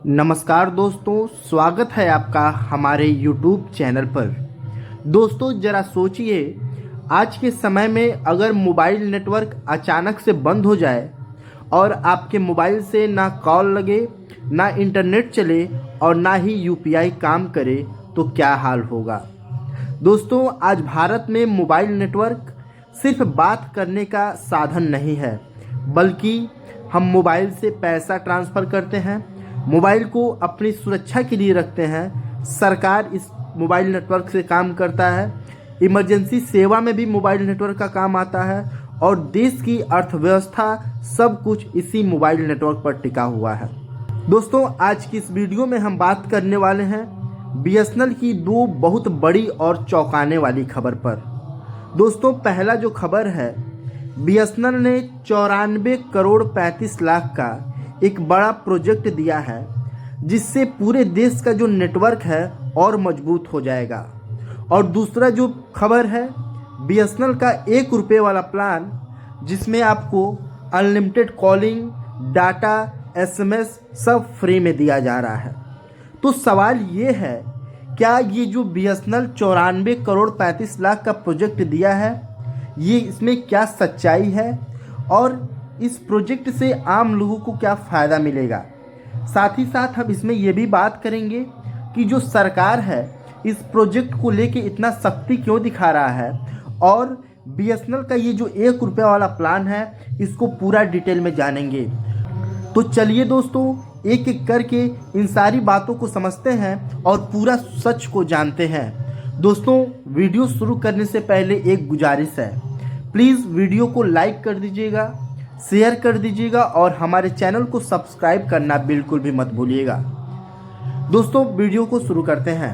नमस्कार दोस्तों, स्वागत है आपका हमारे YouTube चैनल पर। दोस्तों ज़रा सोचिए, आज के समय में अगर मोबाइल नेटवर्क अचानक से बंद हो जाए और आपके मोबाइल से ना कॉल लगे, ना इंटरनेट चले और ना ही यूपीआई काम करे तो क्या हाल होगा। दोस्तों आज भारत में मोबाइल नेटवर्क सिर्फ बात करने का साधन नहीं है, बल्कि हम मोबाइल से पैसा ट्रांसफ़र करते हैं, मोबाइल को अपनी सुरक्षा के लिए रखते हैं। सरकार इस मोबाइल नेटवर्क से काम करता है, इमरजेंसी सेवा में भी मोबाइल नेटवर्क का काम आता है और देश की अर्थव्यवस्था सब कुछ इसी मोबाइल नेटवर्क पर टिका हुआ है। दोस्तों आज की इस वीडियो में हम बात करने वाले हैं बीएसएनएल की दो बहुत बड़ी और चौंकाने वाली खबर पर। दोस्तों पहला जो खबर है, बीएसएनएल ने 94 करोड़ 35 लाख का एक बड़ा प्रोजेक्ट दिया है, जिससे पूरे देश का जो नेटवर्क है और मजबूत हो जाएगा। और दूसरा जो खबर है, बीएसएनएल का 1 रुपये वाला प्लान, जिसमें आपको अनलिमिटेड कॉलिंग, डाटा, एसएमएस सब फ्री में दिया जा रहा है। तो सवाल ये है, क्या ये जो बीएसएनएल 94 करोड़ 35 लाख का प्रोजेक्ट दिया है, ये इसमें क्या सच्चाई है और इस प्रोजेक्ट से आम लोगों को क्या फ़ायदा मिलेगा। साथ ही साथ हम इसमें ये भी बात करेंगे कि जो सरकार है इस प्रोजेक्ट को लेके इतना सख्ती क्यों दिखा रहा है और बीएसएनएल का ये जो 1 रुपये वाला प्लान है इसको पूरा डिटेल में जानेंगे। तो चलिए दोस्तों एक एक करके इन सारी बातों को समझते हैं और पूरा सच को जानते हैं। दोस्तों वीडियो शुरू करने से पहले एक गुजारिश है, प्लीज़ वीडियो को लाइक कर दीजिएगा, शेयर कर दीजिएगा और हमारे चैनल को सब्सक्राइब करना बिल्कुल भी मत भूलिएगा। दोस्तों वीडियो को शुरू करते हैं।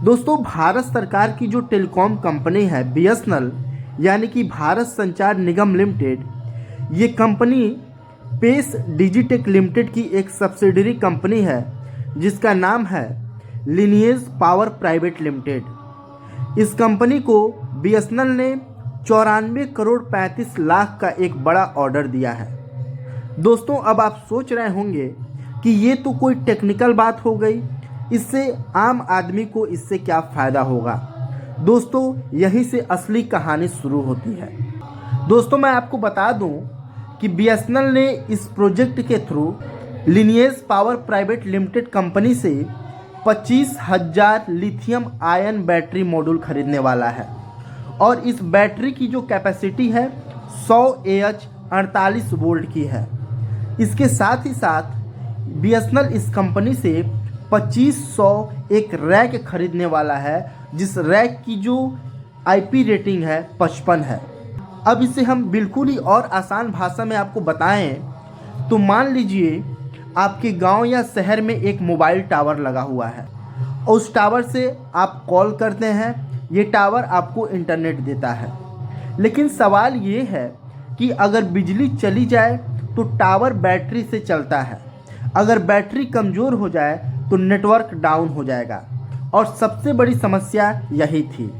दोस्तों भारत सरकार की जो टेलीकॉम कंपनी है बीएसएनएल, यानी कि भारत संचार निगम लिमिटेड, ये कंपनी पेस डिजिटेक लिमिटेड की एक सब्सिडरी कंपनी है, जिसका नाम है लिनिएज पावर प्राइवेट लिमिटेड। इस कंपनी को बीएसएनएल ने 94 करोड़ 35 लाख का एक बड़ा ऑर्डर दिया है। दोस्तों अब आप सोच रहे होंगे कि ये तो कोई टेक्निकल बात हो गई, इससे आम आदमी को इससे क्या फ़ायदा होगा। दोस्तों यहीं से असली कहानी शुरू होती है। दोस्तों मैं आपको बता दूं कि बीएसएनएल ने इस प्रोजेक्ट के through lineage power private limited company से 25,000 लिथियम आयन बैटरी मॉड्यूल खरीदने वाला है और इस बैटरी की जो कैपेसिटी है 100 AH 48 वोल्ट की है। इसके साथ ही साथ बीएसएनएल इस कंपनी से 2500 एक रैक खरीदने वाला है, जिस रैक की जो IP रेटिंग है 55 है। अब इसे हम बिल्कुल ही और आसान भाषा में आपको बताएं तो मान लीजिए आपके गांव या शहर में एक मोबाइल टावर लगा हुआ है और उस टावर से आप कॉल करते हैं, ये टावर आपको इंटरनेट देता है। लेकिन सवाल ये है कि अगर बिजली चली जाए तो टावर बैटरी से चलता है, अगर बैटरी कमज़ोर हो जाए तो नेटवर्क डाउन हो जाएगा और सबसे बड़ी समस्या यही थी।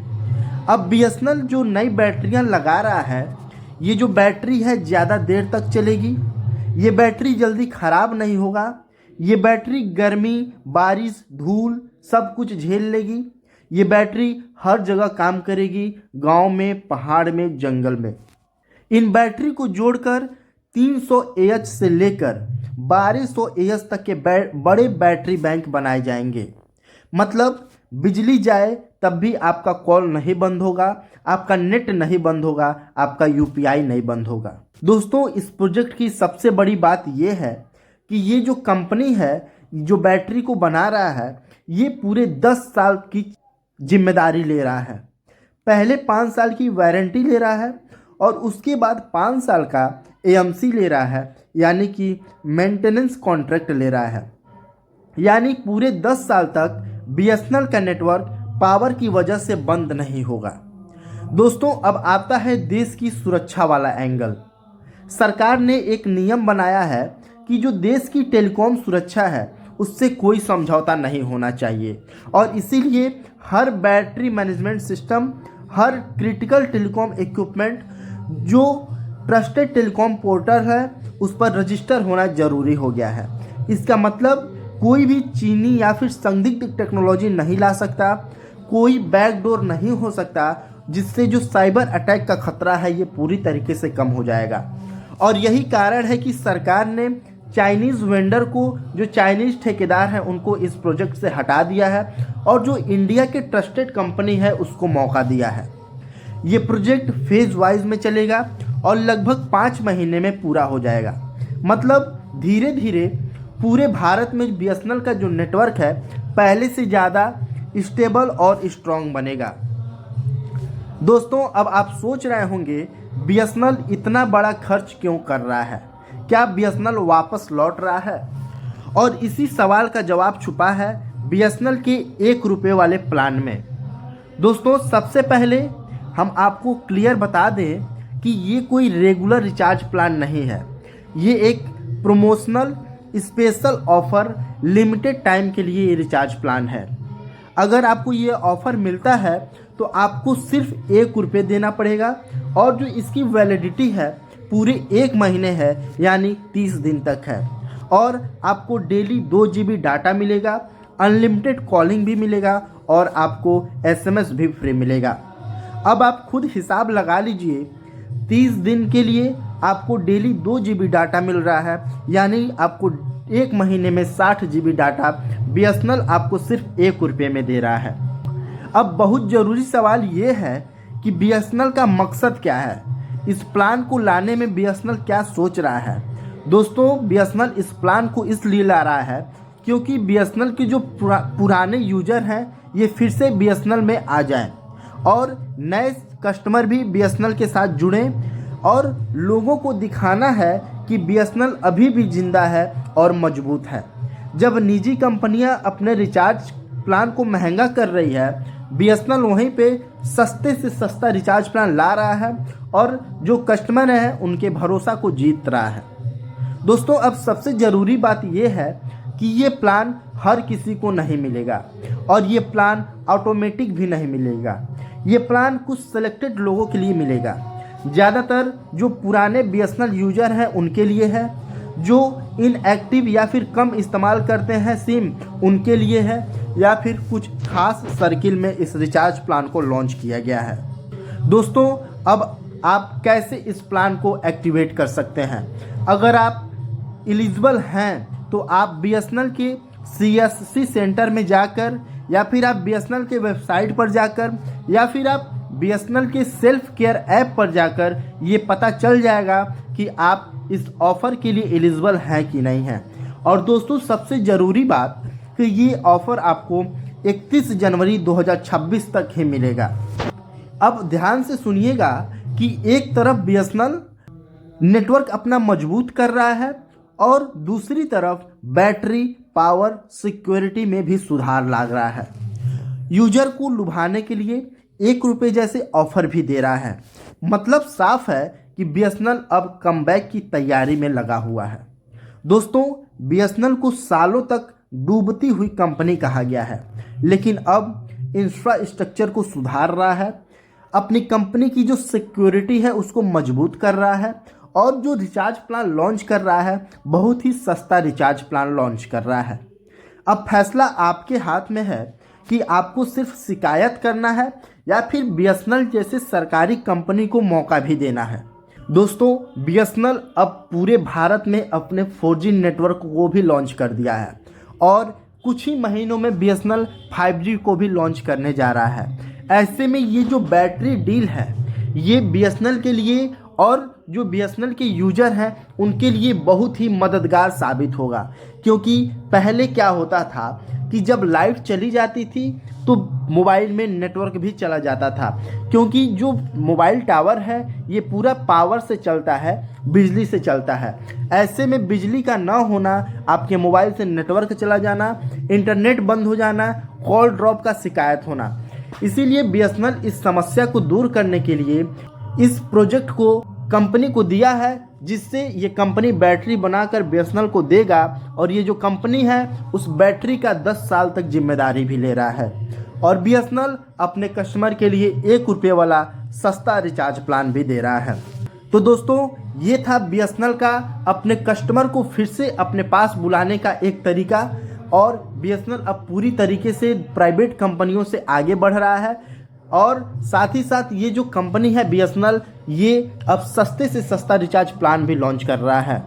अब बीएसएनएल जो नई बैटरियां लगा रहा है, ये जो बैटरी है ज़्यादा देर तक चलेगी, ये बैटरी जल्दी ख़राब नहीं होगा, ये बैटरी गर्मी, बारिश, धूल सब कुछ झेल लेगी, ये बैटरी हर जगह काम करेगी, गांव में, पहाड़ में, जंगल में। इन बैटरी को जोड़कर 300 AH से लेकर 1200 AH तक के बड़े बैटरी बैंक बनाए जाएंगे। मतलब बिजली जाए तब भी आपका कॉल नहीं बंद होगा, आपका नेट नहीं बंद होगा, आपका यूपीआई नहीं बंद होगा। दोस्तों इस प्रोजेक्ट की सबसे बड़ी बात यह है कि ये जो कंपनी है जो बैटरी को बना रहा है, ये पूरे 10 साल की जिम्मेदारी ले रहा है। पहले 5 साल की वारंटी ले रहा है और उसके बाद 5 साल का AMC ले रहा है, यानी कि मेंटेनेंस कॉन्ट्रैक्ट ले रहा है। यानी पूरे 10 साल तक बीएसएनएल का नेटवर्क पावर की वजह से बंद नहीं होगा। दोस्तों अब आता है देश की सुरक्षा वाला एंगल। सरकार ने एक नियम बनाया है कि जो देश की टेलीकॉम सुरक्षा है उससे कोई समझौता नहीं होना चाहिए और इसीलिए हर बैटरी मैनेजमेंट सिस्टम, हर क्रिटिकल टेलीकॉम इक्विपमेंट जो ट्रस्टेड टेलीकॉम पोर्टल है उस पर रजिस्टर होना ज़रूरी हो गया है। इसका मतलब कोई भी चीनी या फिर संदिग्ध टेक्नोलॉजी नहीं ला सकता, कोई बैकडोर नहीं हो सकता, जिससे जो साइबर अटैक का खतरा है ये पूरी तरीके से कम हो जाएगा। और यही कारण है कि सरकार ने चाइनीज़ वेंडर को, जो चाइनीज़ ठेकेदार हैं, उनको इस प्रोजेक्ट से हटा दिया है और जो इंडिया के ट्रस्टेड कंपनी है उसको मौका दिया है। ये प्रोजेक्ट फेज वाइज में चलेगा और लगभग 5 महीने में पूरा हो जाएगा। मतलब धीरे धीरे पूरे भारत में बीएसएनएल का जो नेटवर्क है पहले से ज़्यादा स्टेबल और स्ट्रॉन्ग बनेगा। दोस्तों, अब आप सोच रहे होंगे बीएसएनएल इतना बड़ा खर्च क्यों कर रहा है, क्या बीएसएनएल वापस लौट रहा है? और इसी सवाल का जवाब छुपा है बीएसएनएल के 1 रुपये वाले प्लान में। दोस्तों, सबसे पहले हम आपको क्लियर बता दें कि ये कोई रेगुलर रिचार्ज प्लान नहीं है, ये एक promotional special offer limited time के लिए रिचार्ज प्लान है। अगर आपको ये ऑफ़र मिलता है तो आपको सिर्फ 1 रुपये देना पड़ेगा और जो इसकी वैलिडिटी है पूरे 1 महीने है, यानी 30 दिन तक है। और आपको डेली 2 GB डाटा मिलेगा, अनलिमिटेड कॉलिंग भी मिलेगा और आपको SMS भी फ्री मिलेगा। अब आप खुद हिसाब लगा लीजिए, 30 दिन के लिए आपको डेली 2 GB डाटा मिल रहा है, यानी आपको 1 महीने में 60 GB डाटा बीएसएनएल आपको सिर्फ 1 रुपये में दे रहा है। अब बहुत ज़रूरी सवाल ये है कि बीएसएनएल का मकसद क्या है, इस प्लान को लाने में बीएसएनएल क्या सोच रहा है। दोस्तों, बीएसएनएल इस प्लान को इसलिए ला रहा है क्योंकि बीएसएनएल के जो पुराने यूजर हैं ये फिर से बीएसएनएल में आ जाएं और नए कस्टमर भी बीएसएनएल के साथ जुड़ें और लोगों को दिखाना है कि बीएसएनएल अभी भी जिंदा है और मजबूत है। जब निजी कंपनियां अपने रिचार्ज प्लान को महंगा कर रही है, बीएसएनएल वहीं पे सस्ते से सस्ता रिचार्ज प्लान ला रहा है और जो कस्टमर हैं उनके भरोसा को जीत रहा है। दोस्तों, अब सबसे ज़रूरी बात यह है कि ये प्लान हर किसी को नहीं मिलेगा और ये प्लान ऑटोमेटिक भी नहीं मिलेगा। ये प्लान कुछ सेलेक्टेड लोगों के लिए मिलेगा, ज़्यादातर जो पुराने बीएसएनएल यूजर हैं उनके लिए है, जो इनएक्टिव या फिर कम इस्तेमाल करते हैं सिम उनके लिए है, या फिर कुछ खास सर्किल में इस रिचार्ज प्लान को लॉन्च किया गया है। दोस्तों, अब आप कैसे इस प्लान को एक्टिवेट कर सकते हैं? अगर आप एलिजिबल हैं तो आप बीएसएनएल के CSC सेंटर में जाकर, या फिर आप बीएसएनएल के वेबसाइट पर जाकर, या फिर आप बीएसएनएल के सेल्फ केयर ऐप पर जाकर ये पता चल जाएगा कि आप इस ऑफ़र के लिए एलिजिबल हैं कि नहीं हैं। और दोस्तों, सबसे ज़रूरी बात कि ये ऑफ़र आपको 31 जनवरी 2026 तक ही मिलेगा। अब ध्यान से सुनिएगा कि एक तरफ बीएसएनएल नेटवर्क अपना मजबूत कर रहा है और दूसरी तरफ बैटरी, पावर, सिक्योरिटी में भी सुधार ला रहा है। यूजर को लुभाने के लिए 1 रुपये जैसे ऑफ़र भी दे रहा है। मतलब साफ है कि बीएसएनएल अब कमबैक की तैयारी में लगा हुआ है। दोस्तों, बीएसएनएल को सालों तक डूबती हुई कंपनी कहा गया है, लेकिन अब इंफ्रास्ट्रक्चर को सुधार रहा है, अपनी कंपनी की जो सिक्योरिटी है उसको मजबूत कर रहा है और जो रिचार्ज प्लान लॉन्च कर रहा है बहुत ही सस्ता रिचार्ज प्लान लॉन्च कर रहा है। अब फैसला आपके हाथ में है कि आपको सिर्फ शिकायत करना है या फिर बीएसएनएल जैसे सरकारी कंपनी को मौका भी देना है। दोस्तों, बीएसएनएल अब पूरे भारत में अपने 4G नेटवर्क को भी लॉन्च कर दिया है और कुछ ही महीनों में बीएसएनएल 5G को भी लॉन्च करने जा रहा है। ऐसे में ये जो बैटरी डील है ये बीएसएनएल के लिए और जो बीएसएनएल के यूजर हैं उनके लिए बहुत ही मददगार साबित होगा, क्योंकि पहले क्या होता था कि जब लाइट चली जाती थी तो मोबाइल में नेटवर्क भी चला जाता था, क्योंकि जो मोबाइल टावर है ये पूरा पावर से चलता है, बिजली से चलता है। ऐसे में बिजली का ना होना, आपके मोबाइल से नेटवर्क चला जाना, इंटरनेट बंद हो जाना, कॉल ड्रॉप का शिकायत होना। इसीलिए बीएसएनएल इस समस्या को दूर करने के लिए इस प्रोजेक्ट को कंपनी को दिया है, जिससे ये कंपनी बैटरी बनाकर बीएसएनएल को देगा और ये जो कंपनी है उस बैटरी का 10 साल तक जिम्मेदारी भी ले रहा है। और बीएसएनएल अपने कस्टमर के लिए 1 रुपये वाला सस्ता रिचार्ज प्लान भी दे रहा है। तो दोस्तों, ये था बीएसएनएल का अपने कस्टमर को फिर से अपने पास बुलाने का एक तरीका। और बीएसएनएल अब पूरी तरीके से प्राइवेट कंपनियों से आगे बढ़ रहा है। और साथ ही साथ ये जो कंपनी है बीएसएनएल, ये अब सस्ते से सस्ता रिचार्ज प्लान भी लॉन्च कर रहा है।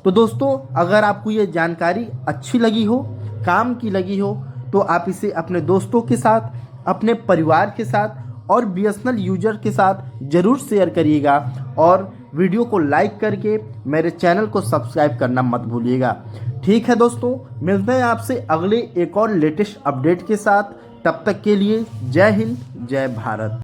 तो दोस्तों, अगर आपको ये जानकारी अच्छी लगी हो, काम की लगी हो, तो आप इसे अपने दोस्तों के साथ, अपने परिवार के साथ और बीएसएनएल यूजर के साथ ज़रूर शेयर करिएगा और वीडियो को लाइक करके मेरे चैनल को सब्सक्राइब करना मत भूलिएगा। ठीक है दोस्तों, मिलते हैं आपसे अगले एक और लेटेस्ट अपडेट के साथ। तब तक के लिए जय हिंद, जय भारत।